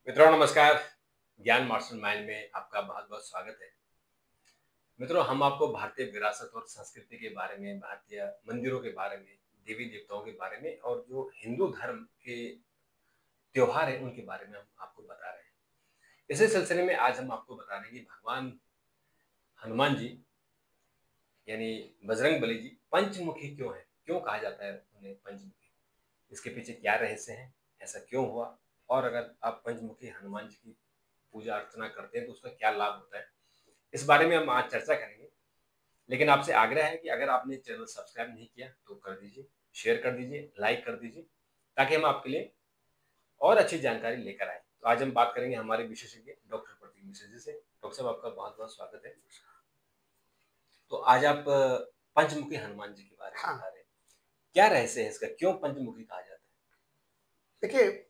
मित्रों नमस्कार। ज्ञान मास्टरमाइंड में आपका बहुत-बहुत स्वागत है। मित्रों, हम आपको भारतीय विरासत और संस्कृति के बारे में, भारतीय मंदिरों के बारे में, देवी-देवताओं के बारे में और जो हिंदू धर्म के त्योहार हैं, उनके बारे में हम आपको बता रहे हैं। इसी सिलसिले में आज हम आपको बता रहे हैं कि भगवान हनुमान जी यानी बजरंगबली जी पंचमुखी क्यों हैं? क्यों कहा जाता है उन्हें पंचमुखी? इसके पीछे क्या रहस्य है? ऐसा क्यों हुआ? और अगर आप पंचमुखी हनुमान जी की पूजा अर्चना करते हैं तो उसका क्या लाभ होता है? इस बारे में हम आज चर्चा करेंगे। लेकिन आपसे आग्रह है कि अगर आपने चैनल सब्सक्राइब नहीं किया तो कर दीजिए, शेयर कर दीजिए, लाइक कर दीजिए ताकि हम आपके लिए और अच्छी जानकारी लेकर आए। तो आज हम बात करेंगे हमारे विशेषज्ञ डॉक्टर प्रतीक मिश्र जी से। डॉक्टर साहब, आपका बहुत-बहुत स्वागत है। तो आज आप पंचमुखी हनुमान जी के बारे में हाँ, बता रहे हैं। क्या रहस्य है इसका? क्यों पंचमुखी कहा जाता है? देखिए,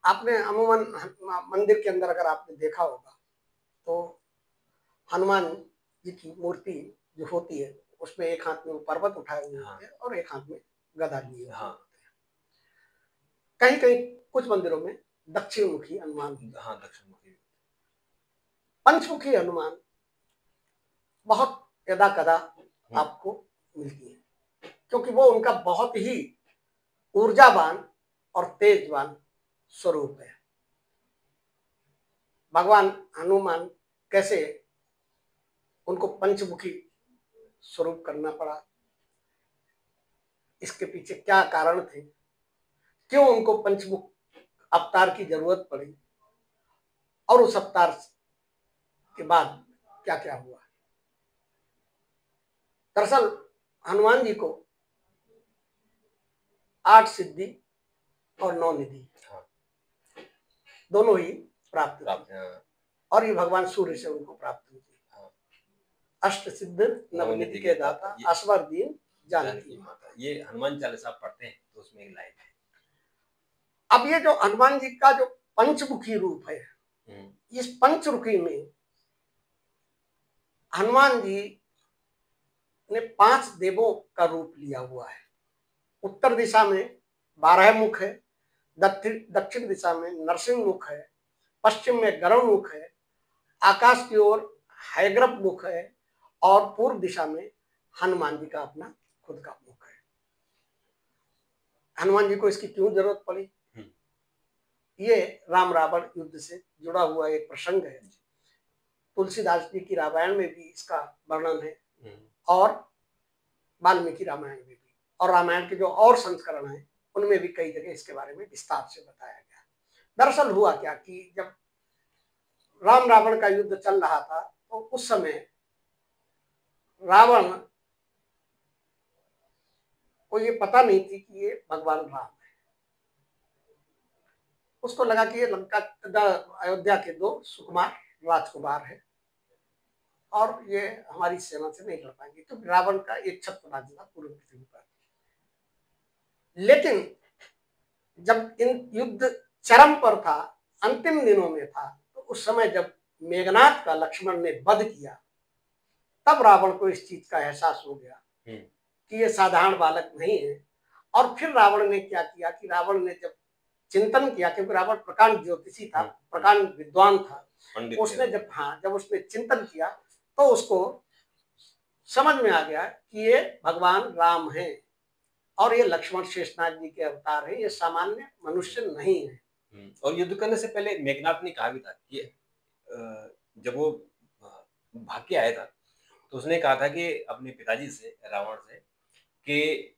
आपने अमूमन मंदिर के अंदर अगर आपने देखा होगा, तो हनुमान जी की मूर्ति जो होती है, उसमें एक हाथ में वो पर्वत उठाए हुए हाँ, होते हैं और एक हाथ में गदा लिए हुए हाँ, होते हैं। कहीं-कहीं कुछ मंदिरों में दक्षिणमुखी हनुमान होते हैं। हाँ, दक्षिणमुखी। पंचमुखी हनुमान बहुत यदा-कदा हुँ, आपको मिलती है, क्योंकि वो उनका बहुत ही ऊर्जावान और तेजवान स्वरूप है। भगवान हनुमान कैसे उनको पंचमुखी स्वरूप करना पड़ा, इसके पीछे क्या कारण थे, क्यों उनको पंचमुख अवतार की जरूरत पड़ी और उस अवतार के बाद क्या क्या हुआ। दरअसल हनुमान जी को 8 सिद्धि और 9 निधि हाँ, दोनों ही प्राप्त थी प्राप्त हाँ, और ये भगवान सूर्य से उनको प्राप्त हुई थी। हाँ, अष्ट सिद्ध नवनिधि नवनीति के के दाता दाता ये असवर दीन जानकी जानकी माता। माता। ये हनुमान चालीसा आप पढ़ते हैं तो उसमें एक लाइन है। अब ये जो हनुमान जी का जो पंचमुखी रूप है, हुँ, इस पंचमुखी में हनुमान जी ने 5 देवों का रूप लिया हुआ है। उत्तर दिशा में 12 मुख है, दक्षिण दिशा में नरसिंह मुख है, पश्चिम में गरुड़ मुख है, आकाश की ओर हैग्रभ मुख है और पूर्व दिशा में हनुमान जी का अपना खुद का मुख है। हनुमान जी को इसकी क्यों जरूरत पड़ी? हुँ, ये राम रावण युद्ध से जुड़ा हुआ एक प्रसंग है। तुलसीदास जी की रामायण में भी इसका वर्णन है हुँ, और वाल्मीकि रामायण में भी, और रामायण के जो और संस्करण हैं उनमें भी कई जगह इसके बारे में विस्तार से बताया गया। दरअसल हुआ क्या कि जब राम रावण का युद्ध चल रहा था तो उस समय रावण को ये पता नहीं थी कि ये भगवान राम है। उसको लगा कि ये लंका अयोध्या के 2 सुकुमार राजकुमार है और ये हमारी सेना से नहीं लड़ पाएंगे, तो रावण का एक छत्र राज्य था पूरे पृथ्वी पर। लेकिन जब इन युद्ध चरम पर था, अंतिम दिनों में था, तो उस समय जब मेघनाथ का लक्ष्मण ने वध किया, तब रावण को इस चीज का एहसास हो गया हुँ, कि ये साधारण बालक नहीं है। और फिर रावण ने क्या किया कि रावण ने जब चिंतन किया, क्योंकि रावण प्रकांड ज्योतिषी था, हुँ, प्रकांड विद्वान था, पंडित थे उसने वो। जब उसने चिंतन किया तो उसको समझ में आ गया कि ये भगवान राम है और ये लक्ष्मण शेषनाग जी के अवतार है, ये सामान्य मनुष्य नहीं है। और युद्ध करने से पहले मेघनाथ ने कहा भी था कि जब वो भाग के आया था, तो उसने कहा था कि अपने पिताजी से, रावण से कि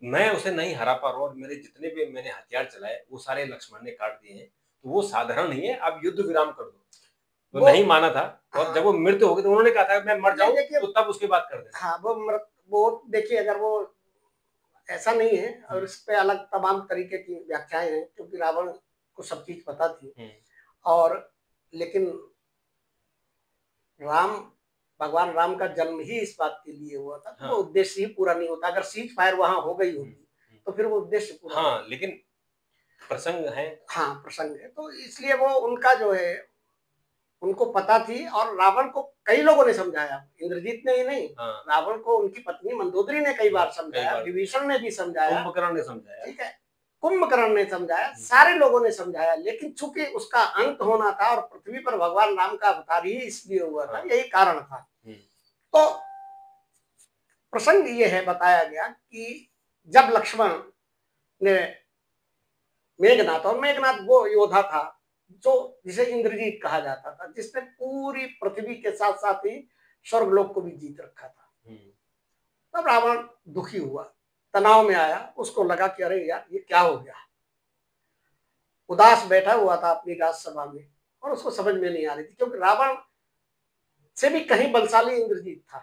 मैं उसे नहीं हरा पा रहा हूँ और मेरे जितने भी मैंने हथियार चलाए, वो सारे लक्ष्मण ने काट दिए हैं। तो वो साधारण नहीं है, आप युद्ध विराम कर दो। तो वो नहीं माना था और जब हाँ, वो मृत्यु हो गई तो उन्होंने कहा था मैं मर नहीं जाऊँ, देखिए, तो तब उसके बाद कर देना। हाँ वो देखिए, अगर वो ऐसा नहीं है और हुँ, इस पे अलग तमाम तरीके की व्याख्याएं हैं, क्योंकि रावण को सब चीज पता थी। हुँ, और लेकिन राम भगवान राम का जन्म ही इस बात के लिए हुआ था, तो वो हाँ, उद्देश्य ही पूरा नहीं होता। अगर सीज फायर वहां हो गई हुँ, होती हुँ। तो फिर वो उद्देश्य पूरा नहीं हाँ, होता। लेकिन प्रसंग है। हाँ, प्रसंग है, तो इसलिए वो उनका जो है उनको पता थी और रावण को कई लोगों ने समझाया, इंद्रजीत ने ही नहीं, हाँ, रावण को उनकी पत्नी मंदोदरी ने कई हाँ, बार कई समझाया, बार विभीषण ने भी समझाया। कुंभकर्ण ने समझाया। ठीक है, कुंभकर्ण ने समझाया, सारे लोगों ने समझाया, लेकिन चूंकि उसका अंत होना था और पृथ्वी पर भगवान राम का अवतार ही इसलिए हुआ था, यही कारण था। तो प्रसंग ये है, बताया गया कि जब लक्ष्मण ने मेघनाथ, और मेघनाथ वो योद्धा था जो जिसे इंद्रजीत कहा जाता था, जिसने पूरी पृथ्वी के साथ साथ ही स्वर्गलोक को भी जीत रखा था। तब रावण दुखी हुआ, तनाव में आया, उसको लगा कि अरे यार ये क्या हो गया। उदास बैठा हुआ था अपनी राजसभा में और उसको समझ में नहीं आ रही थी, क्योंकि रावण से भी कहीं बलशाली इंद्रजीत था।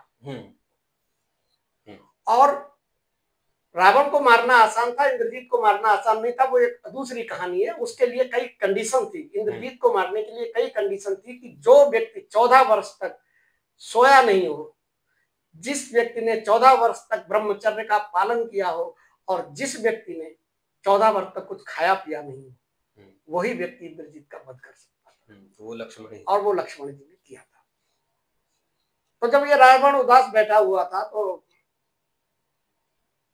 और रावण को मारना आसान था, इंद्रजीत को मारना आसान नहीं था। वो एक दूसरी कहानी है, उसके लिए कई कंडीशन थी। इंद्रजीत को मारने के लिए कई कंडीशन थी कि जो व्यक्ति 14 वर्ष तक सोया नहीं हो, जिस व्यक्ति ने 14 वर्ष तक ब्रह्मचर्य का पालन किया हो, और जिस व्यक्ति ने 14 वर्ष तक कुछ खाया पिया नहीं हो, वही व्यक्ति इंद्रजीत का वध कर सकता था। तो वो लक्ष्मण ही, और वो लक्ष्मण जी ने किया था। तो जब ये रावण उदास बैठा हुआ था, तो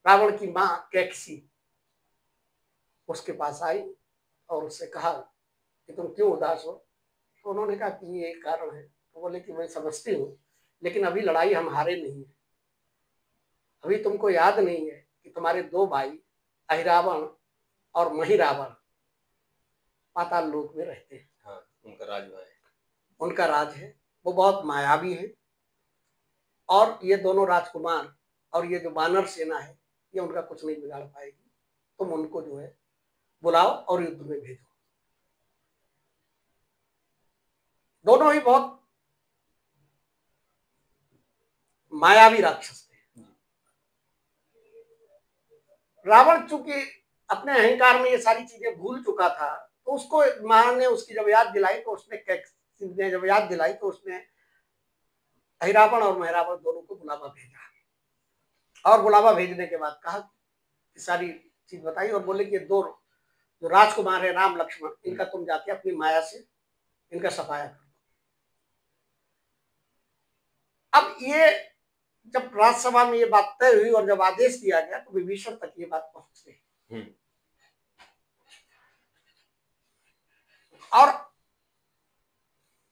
रावण की मां कैकसी उसके पास आई और उससे कहा कि तुम क्यों उदास हो। तो उन्होंने कहा कि ये कारण है। तो बोले कि मैं समझती हूँ, लेकिन अभी लड़ाई हम हारे नहीं है। अभी तुमको याद नहीं है कि तुम्हारे 2 भाई अहिरावण और महिरावण पाताल लोक में रहते हैं। हाँ, उनका राज है, उनका राज है, वो बहुत मायावी है। और ये दोनों राजकुमार और ये जो वानर सेना है, ये उनका कुछ नहीं बिगाड़ पाएगी। तुम उनको जो है बुलाओ और युद्ध में भेजो। दोनों ही बहुत मायावी राक्षस थे। रावण चूंकि अपने अहंकार में ये सारी चीजें भूल चुका था, तो उसको मां ने उसकी जब याद दिलाई, तो उसने जब याद दिलाई तो उसने अहिरावण और महिरावण दोनों को बुलावा भेजा। और बुलावा भेजने के बाद कहा कि सारी चीज बताई, और बोले कि ये 2 जो राजकुमार है राम लक्ष्मण, इनका तुम जाके अपनी माया से इनका सफाया कर दो। अब ये जब राज्यसभा में ये बात तय हुई और जब आदेश दिया गया, तो विभीषण तक ये बात पहुंच गई। और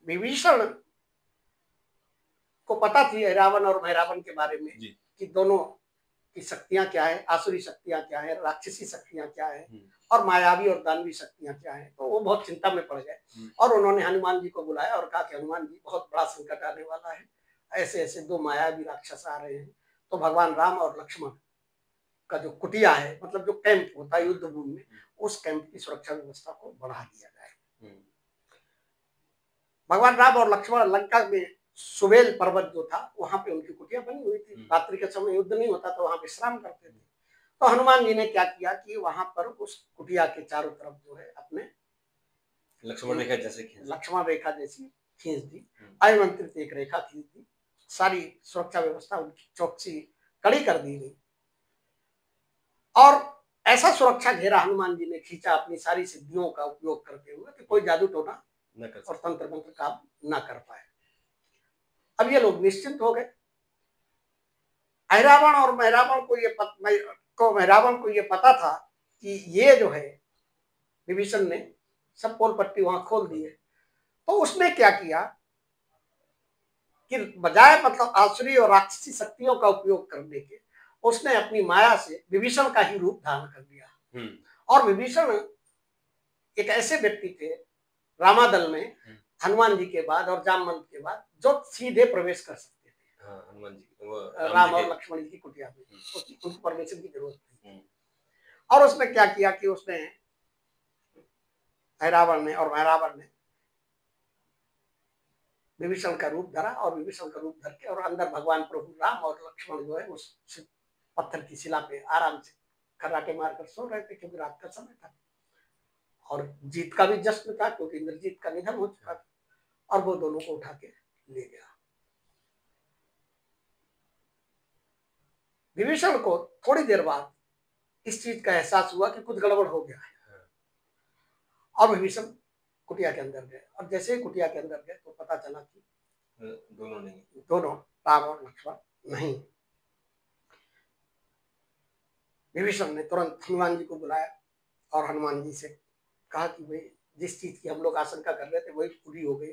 विभीषण को पता थी रावण और महिरावण के बारे में कि दोनों की शक्तियां क्या है, आसुरी शक्तियां क्या है, राक्षसी शक्तियां क्या है, और मायावी और दानवी शक्तियां क्या है। तो वो बहुत चिंता में पड़ गए और उन्होंने हनुमान जी को बुलाया और कहा कि हनुमान जी, बहुत बड़ा संकट आने वाला है, ऐसे ऐसे 2 मायावी राक्षस आ रहे हैं। तो भगवान राम और लक्ष्मण का जो कुटिया है, मतलब जो कैंप होता है युद्ध भूमि में, उस कैंप की सुरक्षा व्यवस्था को बढ़ा दिया जाए। भगवान राम और लक्ष्मण लंका में सुबेल पर्वत जो था, वहां पे उनकी कुटिया बनी हुई थी। रात्रि के समय युद्ध नहीं होता तो वहां विश्राम करते थे। तो हनुमान जी ने क्या किया कि वहां पर उस कुटिया के चारों तरफ जो है अपने लक्ष्मण रेखा जैसी खींच दी, अयमंत्रित एक रेखा खींच दी। सारी सुरक्षा व्यवस्था उनकी चौकसी कड़ी कर दी गई और ऐसा सुरक्षा घेरा हनुमान जी ने खींचा अपनी सारी सिद्धियों का उपयोग करते हुए कि कोई जादू टोना और तंत्र मंत्र काम न कर पाए। अब ये लोग निश्चिंत हो गए। अहिरावण और महिरावण को ये पता था कि ये जो है विभीषण ने सब पोल पट्टी वहां खोल दी है। तो उसने क्या किया कि बजाय मतलब आसुरी और राक्षसी शक्तियों का उपयोग करने के, उसने अपनी माया से विभीषण का ही रूप धारण कर दिया। और विभीषण एक ऐसे व्यक्ति थे रामादल में हनुमान जी के बाद और जामवंत के बाद जो सीधे प्रवेश कर सकते थे। हनुमान जी, राम और लक्ष्मण जी की कुटिया में उनको परमिशन की जरूरत थी। और उसने क्या किया कि उसने रावण ने और महिरावण ने विभीषण का रूप धरा और विभीषण का रूप धर के और अंदर भगवान प्रभु राम और लक्ष्मण जो है उस पत्थर की शिला पे आराम से खर्राटे मारकर सो रहे थे, क्योंकि रात का समय था और जीत का भी जश्न था, क्योंकि इंद्रजीत का निधन हो चुका था। और वो दोनों को उठा के ले गया। विभीषण को थोड़ी देर बाद इस चीज का एहसास हुआ कि कुछ गड़बड़ हो गया है और विभीषण कुटिया के अंदर गए। और जैसे ही कुटिया के अंदर गए तो पता चला कि दोनों राम और लक्ष्मण नहीं। विभीषण ने तुरंत हनुमान जी को बुलाया और हनुमान जी से कहा कि भाई जिस चीज की हम लोग आशंका कर रहे थे वही पूरी हो गई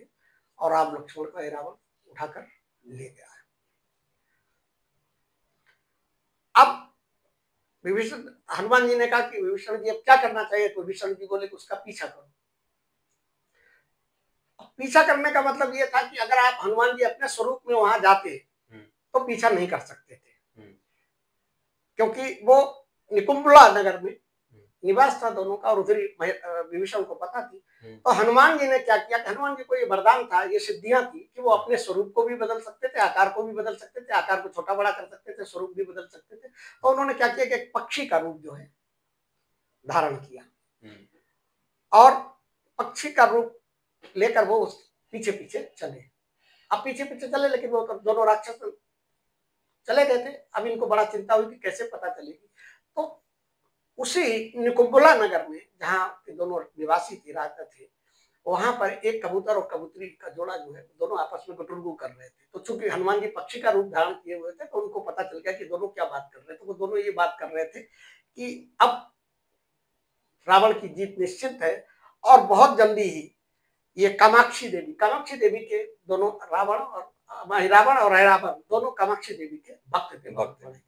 और आप लक्ष्मण का रावण उठाकर ले गया है। अब विभीषण हनुमान जी ने कहा कि विभीषण जी अब क्या करना चाहिए, तो विभीषण जी बोले कि उसका पीछा करो। पीछा करने का मतलब ये था कि अगर आप हनुमान जी अपने स्वरूप में वहां जाते तो पीछा नहीं कर सकते थे, क्योंकि वो निकुंभला नगर में निवास था दोनों का और उधर विभीषण को पता थी। तो हनुमान जी ने क्या किया कि हनुमान जी को ये वरदान था, ये सिद्धियां थी कि वो अपने स्वरूप को भी बदल सकते थे, आकार को भी बदल सकते थे, आकार को छोटा बड़ा कर सकते थे, स्वरूप भी बदल सकते थे। तो उन्होंने क्या किया कि एक पक्षी का रूप जो है धारण किया और पक्षी का रूप लेकर वो उस पीछे पीछे चले। अब पीछे पीछे चले, लेकिन वो दोनों राक्षस चले गए थे। अब इनको बड़ा चिंता हुई कि कैसे पता चलेगी। तो उसी निकुंभला नगर में जहाँ दोनों निवासी थे, राजा थे, वहां पर एक कबूतर और कबूतरी का जोड़ा जो है दोनों आपस में गुटुरगु कर रहे थे। तो चूंकि हनुमान जी पक्षी का रूप धारण किए हुए थे तो उनको पता चल गया कि दोनों क्या बात कर रहे थे। वो दोनों ये बात कर रहे थे कि अब रावण की जीत निश्चित है और बहुत जल्दी ही ये कामाक्षी देवी के दोनों रावण और रावण दोनों कामाक्षी देवी के भक्त थे, भक्त थे।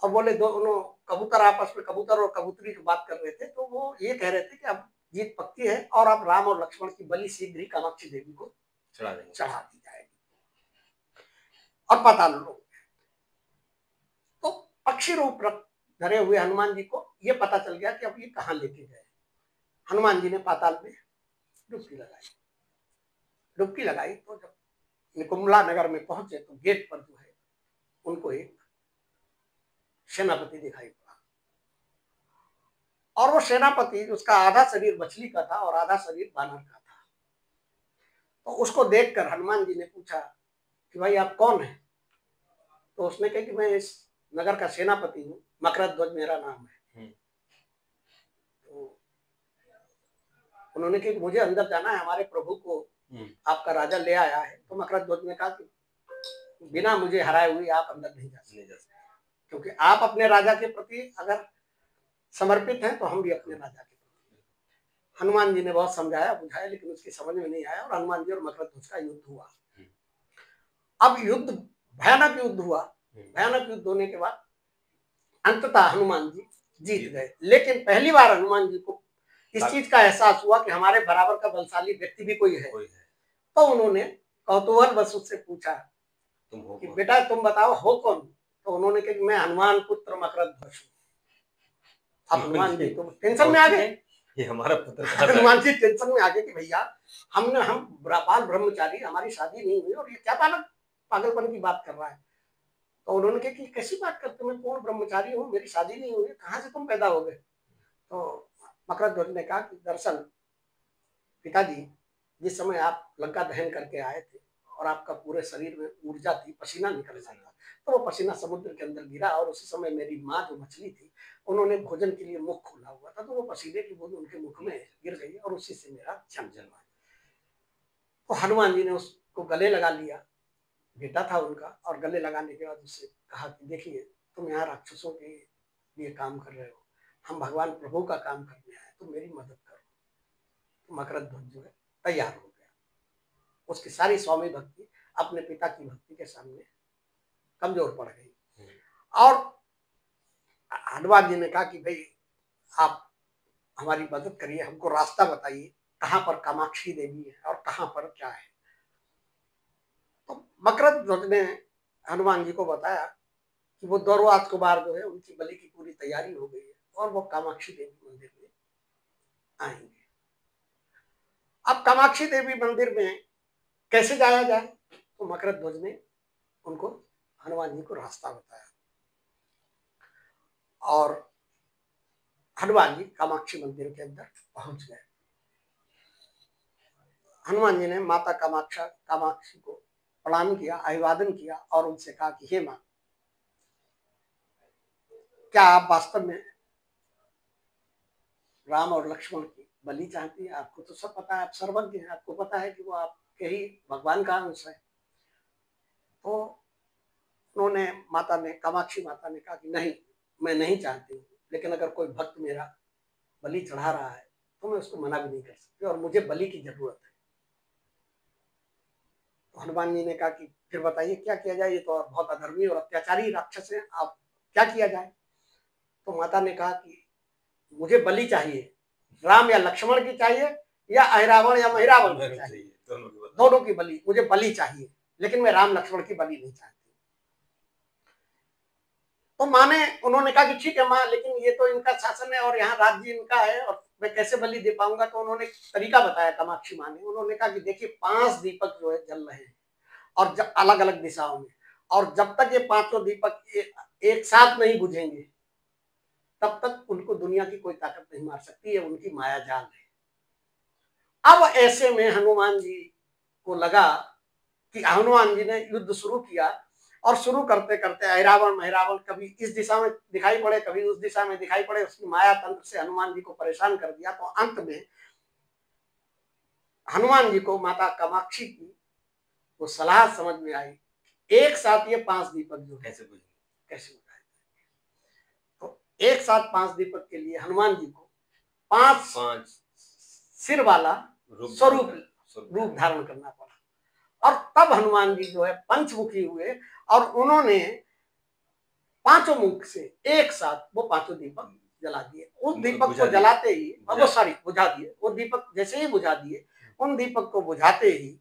और बोले दोनों कबूतर आपस में कबूतर और कबूतरी की बात कर रहे थे, तो वो ये कह रहे थे कि अब जीत पक्की है और अब राम और लक्ष्मण की बलि शीघ्र ही कामाक्षी देवी को चढ़ा दी जाएगी और पाताल लोक। तो पक्षी रूप धरे हुए हनुमान जी को ये पता चल गया कि अब ये कहाँ लेके गए। हनुमान जी ने पाताल में डुबकी लगाई तो जब निकुंभला नगर में पहुंचे तो गेट पर जो है उनको एक सेनापति दिखाई पड़ा और वो सेनापति उसका आधा शरीर मछली का था और आधा शरीर बानर का था। तो उसको देखकर हनुमान जी ने पूछा कि भाई आप कौन है? तो उसने कहा कि मैं इस नगर का सेनापति हूँ, मकरध्वज मेरा नाम है। तो उन्होंने कहा कि मुझे अंदर जाना है, हमारे प्रभु को आपका राजा ले आया है। तो मकरध्वज ने कहा कि बिना मुझे हराए हुए आप अंदर नहीं जा सकते, क्योंकि आप अपने राजा के प्रति अगर समर्पित हैं तो हम भी अपने राजा के प्रति। हनुमान जी ने बहुत समझाया बुझाया, लेकिन उसकी समझ में नहीं आया और हनुमान जी और मकरध्वज का युद्ध हुआ। अब युद्ध भयानक युद्ध हुआ। भयानक युद्ध होने के बाद अंततः हनुमान जी जीत गए। लेकिन पहली बार हनुमान जी को इस चीज का एहसास हुआ कि हमारे बराबर का बलशाली व्यक्ति भी कोई है। तो उन्होंने कौतूहल बस उससे पूछा कि बेटा तुम बताओ हो कौन? तो उन्होंने कहा कि मैं हनुमान पुत्र मकरध्वज हूँ। अब हनुमान जी तो टेंशन में आ गए, ये हमारा पुत्र। हनुमान जी टेंशन में आ गए कि भैया हम बाल ब्रह्मचारी, हमारी शादी नहीं हुई और ये क्या पागलपन की बात कर रहा है। तो उन्होंने कहा कि कैसी बात करते हो, मैं पूर्ण ब्रह्मचारी हूँ, मेरी शादी नहीं हुई, कहाँ से तुम पैदा हो गए? तो मकरध्वज ने कहा कि दरअसल पिताजी जिस समय आप लंका दहन करके आए थे और आपका पूरे शरीर में ऊर्जा थी, पसीना निकल रहा था, तो वो पसीना समुद्र के अंदर गिरा और उसी समय मेरी माँ जो मछली थी उन्होंने भोजन के लिए मुख खोला हुआ था, तो वो पसीने की बूंद उनके मुख में गिर गई और उसी से मेरा जन्म हुआ। तो हनुमान जी ने उसको गले लगा लिया, बेटा था उनका, और गले लगाने के बाद उससे कहा कि देखिए तुम यहाँ राक्षसों के लिए काम कर रहे हो, हम भगवान प्रभु का काम करने आए, तुम मेरी मदद करो। तो मकरध्वज जो है तैयार हो गया। उसकी सारी स्वामी भक्ति अपने पिता की भक्ति के सामने कमजोर पड़ गई और हनुमान जी ने कहा कि भाई आप हमारी मदद करिए, हमको रास्ता बताइए कहाँ पर कामाक्षी देवी है और कहाँ पर क्या है। तो मकरध्वज ने हनुमान जी को बताया कि वो दो राजकुमार जो है उनकी बलि की पूरी तैयारी हो गई है और वो कामाक्षी देवी मंदिर में आएंगे। अब कामाक्षी देवी मंदिर में कैसे जाया जाए, तो मकरध्वज ने उनको हनुमान जी को रास्ता बताया और हनुमान जी कामाक्षी मंदिर के अंदर पहुंच गए। हनुमान जी ने माता कामाक्षी को प्रणाम किया, अभिवादन किया और उनसे कहा कि हे मां, क्या आप वास्तव में राम और लक्ष्मण की बलि चाहती है? आपको तो सब पता है, आप सर्वज्ञ हैं, आपको पता है कि वो आपके ही भगवान का अंश है। तो उन्होंने कामाक्षी माता ने कहा कि नहीं, मैं नहीं चाहती हूँ, लेकिन अगर कोई भक्त मेरा बलि चढ़ा रहा है तो मैं उसको मना भी नहीं कर सकती और मुझे बलि की जरूरत है। तो हनुमान जी ने कहा कि फिर बताइए क्या किया जाए, ये तो बहुत अधर्मी और अत्याचारी राक्षस है, आप क्या किया जाए। तो माता ने कहा कि मुझे बलि चाहिए, राम या लक्ष्मण की चाहिए या अहिरावण या महिरावण की चाहिए, दोनों की बलि, मुझे बलि चाहिए, लेकिन मैं राम लक्ष्मण की बलि नहीं चाहती। तो माँ ने, उन्होंने कहा कि ठीक है माँ, लेकिन ये तो इनका शासन है और यहाँ राज्य इनका है और मैं कैसे बलि दे पाऊंगा। तो उन्होंने तरीका बताया कामाक्षी माँ ने, उन्होंने कहा कि देखिए 5 दीपक जो है जल रहे हैं और जब अलग अलग दिशाओं में, और जब तक ये 5 दीपक एक साथ नहीं बुझेंगे तब तक उनको दुनिया की कोई ताकत नहीं मार सकती, है उनकी माया जाल है। अब ऐसे में हनुमान जी को लगा कि हनुमान जी ने युद्ध शुरू किया और शुरू करते करते अहिरावण महिरावण कभी इस दिशा में दिखाई पड़े कभी उस दिशा में दिखाई पड़े, उसकी माया तंत्र से हनुमान जी को परेशान कर दिया। तो अंत में हनुमान जी को माता कामाक्षी की वो सलाह समझ में आई, एक साथ ये 5 दीपक जो कैसे बुझाए। तो एक साथ 5 दीपक के लिए हनुमान जी को 5 सिर वाला स्वरूप रूप धारण करना पड़ा। और तब हनुमान जी जो है पंचमुखी हुए और उन्होंने 5 मुख से एक साथ वो 5 दीपक जला दिए। उस दीपक को जलाते ही बुझा दिए। वो दीपक जैसे ही बुझा दिए, उन दीपक को बुझाते ही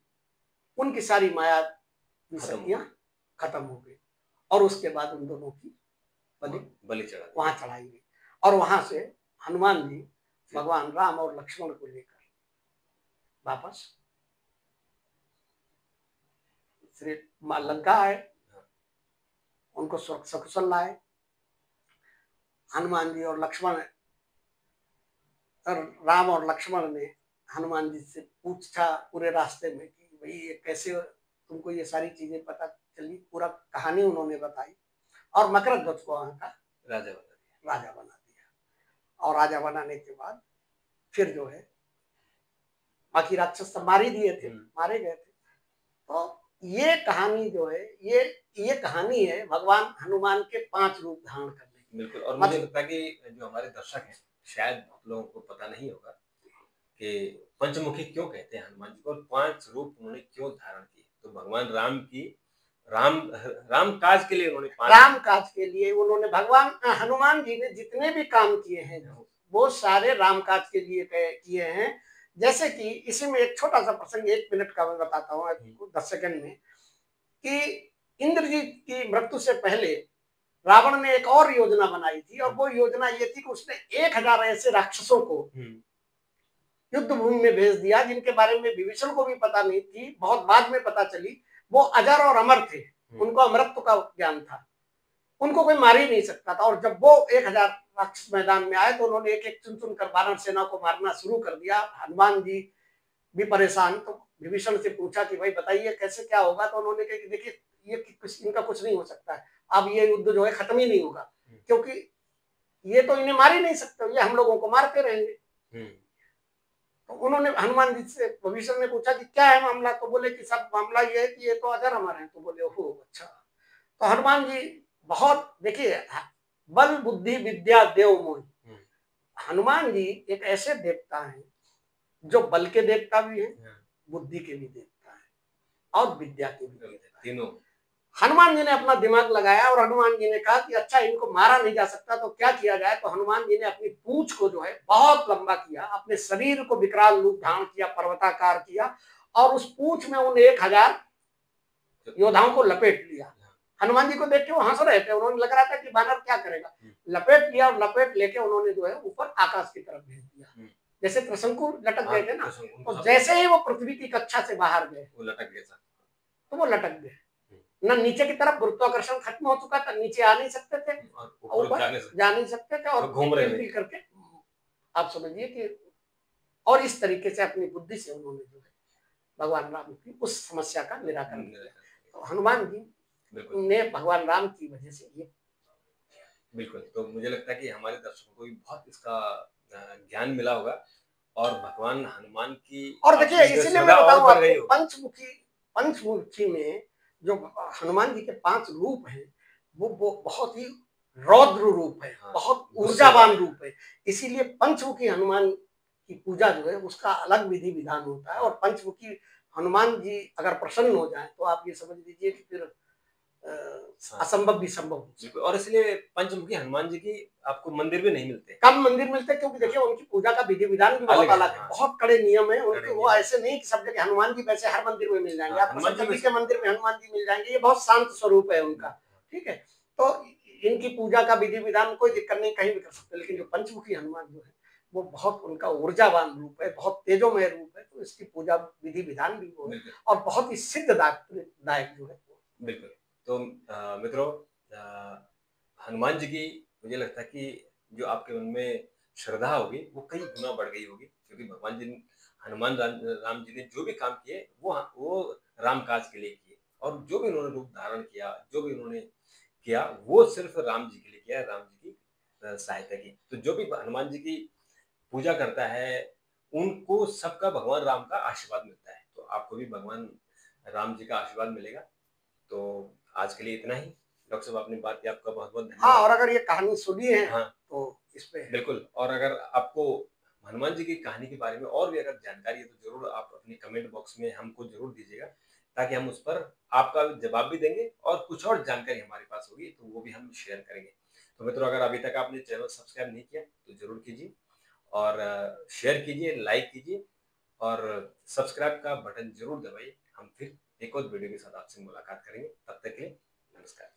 उनकी सारी माया शक्तियां खत्म हो गई और उसके बाद उन दोनों की बलि वहां चढ़ाई गई। और वहां से हनुमान जी भगवान राम और लक्ष्मण को लेकर वापस श्री लंका आए, उनको सकुशल लाए। हनुमान जी और लक्ष्मण, राम और लक्ष्मण ने हनुमान जी से पूछा पूरे रास्ते में कि भाई ये कैसे तुमको ये सारी चीजें पता चली, पूरा कहानी उन्होंने बताई और मकर ध्वज को वहां का राजा बना दिया। और राजा बनाने के बाद फिर जो है बाकी राक्षस सब मार ही दिए थे, मारे गए थे। तो ये कहानी जो है ये कहानी है भगवान हनुमान के 5 रूप धारण करने की। बिल्कुल। और मुझे लगता है कि जो हमारे दर्शक हैं शायद बहुत लोगों को पता नहीं होगा कि पंचमुखी क्यों कहते हैं हनुमान जी को और 5 रूप उन्होंने क्यों धारण किए। तो भगवान राम की राम काज के लिए उन्होंने राम काज के लिए उन्होंने भगवान हनुमान जी ने जितने भी काम किए हैं वो सारे राम काज के लिए किए हैं। जैसे कि इसी में एक छोटा सा प्रसंग 1 मिनट का मैं बताता हूँ आपको 10 सेकंड में, कि इंद्रजीत की मृत्यु से पहले रावण ने एक और योजना बनाई थी और वो योजना ये थी कि उसने 1000 ऐसे राक्षसों को युद्ध भूमि में भेज दिया जिनके बारे में विभीषण को भी पता नहीं थी, बहुत बाद में पता चली। वो अजर और अमर थे, उनको अमरत्व का ज्ञान था, उनको कोई मार ही नहीं सकता था। और जब वो 1000 राक्षस मैदान में आए तो उन्होंने एक एक चुन चुन कर वानर सेना को मारना शुरू कर दिया। हनुमान जी भी परेशान, तो विभीषण से पूछा कि भाई बताइए कैसे क्या होगा। तो उन्होंने कहा कि देखिए ये इनका कुछ नहीं हो सकता है, अब ये युद्ध जो है खत्म ही नहीं होगा, क्योंकि ये तो इन्हें मार ही नहीं सकते, ये हम लोगों को मारते रहेंगे। तो उन्होंने हनुमान जी से विभीषण ने पूछा कि क्या है मामला। तो बोले कि सब मामला ये है कि ये तो अजर अमर है। तो बोले ओहो अच्छा। तो हनुमान जी बहुत, देखिए बल बुद्धि विद्या देव मोहि, हनुमान जी एक ऐसे देवता हैं जो बल के देवता भी हैं, बुद्धि के भी देवता हैं और विद्या के भी देवता तीनों। हनुमान जी ने अपना दिमाग लगाया और हनुमान जी ने कहा कि अच्छा इनको मारा नहीं जा सकता तो क्या किया जाए। तो हनुमान जी ने अपनी पूंछ को जो है बहुत लंबा किया, अपने शरीर को विकराल रूप धारण किया, पर्वताकार किया और उस पूंछ में उन 1000 योद्धाओं को लपेट लिया। हनुमान जी को देख के वो हंस रहे थे, उन्होंने लग रहा था कि बानर क्या करेगा। लपेट लिया और लपेट लेके उन्होंने जो है ऊपर आकाश की तरफ भेज दिया, जैसे त्रिशंकु लटक गए थे ना। और जैसे ही वो पृथ्वी की कक्षा से बाहर गए वो लटक गए, तो वो लटक गए ना, नीचे की तरफ गुरुत्वाकर्षण खत्म हो चुका था, नीचे आ नहीं सकते थे, ऊपर जा नहीं सकते थे और घूम रहे करके आप समझिए कि, और इस तरीके से अपनी बुद्धि से उन्होंने जो है भगवान राम की उस समस्या का निराकरण किया। तो हनुमान जी ने भगवान राम की वजह से ये बिल्कुल। तो मुझे लगता है कि हमारे दर्शकों को भी बहुत इसका ज्ञान मिला होगा और भगवान हनुमान की, और देखिए इसीलिए मैं बताऊं आपको पंचमुखी में जो हनुमान जी के 5 रूप हैं वो बहुत ही रौद्र रूप है, हाँ, बहुत गुस्से ऊर्जावान वाले। रूप है। इसीलिए पंचमुखी हनुमान की पूजा जो है उसका अलग विधि विधान होता है, और हाँ, पंचमुखी हनुमान जी अगर प्रसन्न हो जाए तो आप ये समझ लीजिए कि फिर हाँ। असंभव भी संभव हो बिल्कुल, सकता और इसलिए पंचमुखी हनुमान जी की आपको मंदिर भी नहीं मिलते। है। कम मंदिर मिलते हैं, क्योंकि हाँ, देखिए उनकी पूजा का विधि विधान भी बहुत अलग है, अलग है, हाँ, बहुत कड़े नियम है कड़े उनके। वो नियम। ऐसे नहीं कि सब जगह हनुमान जी वैसे हर मंदिर में मिल जाएंगे, हाँ, आपको हनुमान जी शंकर में जी के मंदिर में हनुमान जी मिल जाएंगे, ये बहुत शांत स्वरूप है उनका। ठीक है, तो इनकी पूजा का विधि विधान कोई दिक्कत नहीं, कहीं भी कर सकते, लेकिन जो पंचमुखी हनुमान जो है वो बहुत उनका ऊर्जावान रूप है, बहुत तेजोमय रूप है, तो इसकी पूजा विधि विधान भी वो है, बिल्कुल, और बहुत ही सिद्धदायक जो है। बिल्कुल। तो मित्रों, हनुमान जी की मुझे लगता है कि जो आपके मन में श्रद्धा होगी वो कई गुना बढ़ गई होगी, क्योंकि भगवान जी हनुमान राम जी ने जो भी काम किए वो राम काज के लिए किए, और जो भी उन्होंने रूप धारण किया, जो भी उन्होंने किया, वो सिर्फ राम जी के लिए किया, राम जी की सहायता की। तो जो भी हनुमान जी की पूजा करता है, उनको सबका भगवान राम का आशीर्वाद मिलता है। तो आपको भी भगवान राम जी का आशीर्वाद मिलेगा। तो आज के लिए इतना ही। डॉक्टर साहब, आपने बात की, आपका बहुत बहुत हाँ, धन्यवाद। और अगर ये कहानी सुनी है हाँ, तो इस पे बिल्कुल। और अगर आपको हनुमान जी की कहानी के बारे में और भी अगर जानकारी है तो जरूर आप अपने कमेंट बॉक्स में हमको जरूर दीजिएगा, ताकि हम उस पर आपका जवाब भी देंगे, और कुछ और जानकारी हमारे पास होगी तो वो भी हम शेयर करेंगे। तो मित्रों, अगर अभी तक आपने चैनल सब्सक्राइब नहीं किया तो जरूर कीजिए, और शेयर कीजिए, लाइक कीजिए, और सब्सक्राइब का बटन जरूर दबाइए। हम फिर एक और वीडियो के साथ आपसे मुलाकात करेंगे। तब तक के लिए नमस्कार।